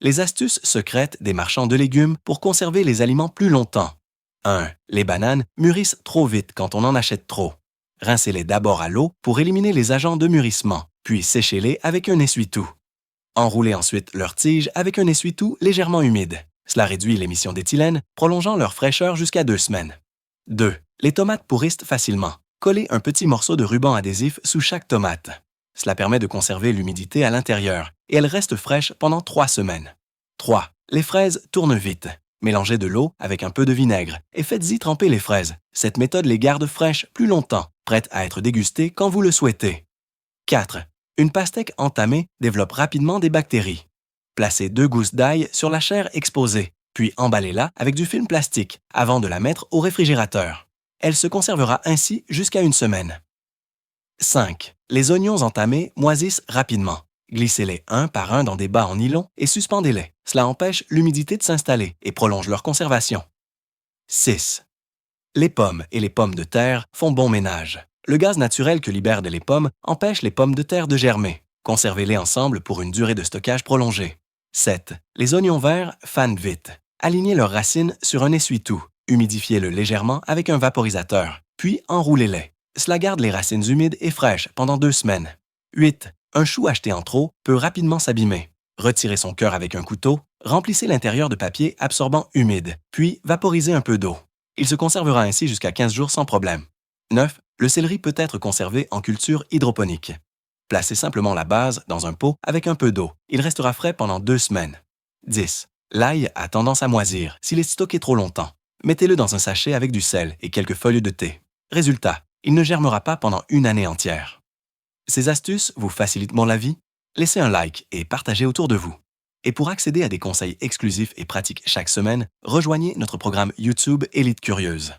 Les astuces secrètes des marchands de légumes pour conserver les aliments plus longtemps. 1. Les bananes mûrissent trop vite quand on en achète trop. Rincez-les d'abord à l'eau pour éliminer les agents de mûrissement, puis séchez-les avec un essuie-tout. Enroulez ensuite leurs tiges avec un essuie-tout légèrement humide. Cela réduit l'émission d'éthylène, prolongeant leur fraîcheur jusqu'à 2 semaines. 2. Les tomates pourrissent facilement. Collez un petit morceau de ruban adhésif sous chaque tomate. Cela permet de conserver l'humidité à l'intérieur et elles restent fraîches pendant 3 semaines. 3. Les fraises tournent vite. Mélangez de l'eau avec un peu de vinaigre et faites-y tremper les fraises. Cette méthode les garde fraîches plus longtemps, prêtes à être dégustées quand vous le souhaitez. 4. Une pastèque entamée développe rapidement des bactéries. Placez 2 gousses d'ail sur la chair exposée, puis emballez-la avec du film plastique avant de la mettre au réfrigérateur. Elle se conservera ainsi jusqu'à 1 semaine. 5. Les oignons entamés moisissent rapidement. Glissez-les un par un dans des bas en nylon et suspendez-les. Cela empêche l'humidité de s'installer et prolonge leur conservation. 6. Les pommes et les pommes de terre font bon ménage. Le gaz naturel que libèrent les pommes empêche les pommes de terre de germer. Conservez-les ensemble pour une durée de stockage prolongée. 7. Les oignons verts fanent vite. Alignez leurs racines sur un essuie-tout. Humidifiez-le légèrement avec un vaporisateur, puis enroulez-les. Cela garde les racines humides et fraîches pendant 2 semaines. 8. Un chou acheté en trop peut rapidement s'abîmer. Retirez son cœur avec un couteau, remplissez l'intérieur de papier absorbant humide, puis vaporisez un peu d'eau. Il se conservera ainsi jusqu'à 15 jours sans problème. 9. Le céleri peut être conservé en culture hydroponique. Placez simplement la base dans un pot avec un peu d'eau. Il restera frais pendant 2 semaines. 10. L'ail a tendance à moisir s'il est stocké trop longtemps. Mettez-le dans un sachet avec du sel et quelques feuilles de thé. Résultat, il ne germera pas pendant 1 année entière. Ces astuces vous facilitent la vie? Laissez un like et partagez autour de vous. Et pour accéder à des conseils exclusifs et pratiques chaque semaine, rejoignez notre programme YouTube Élite Curieuse.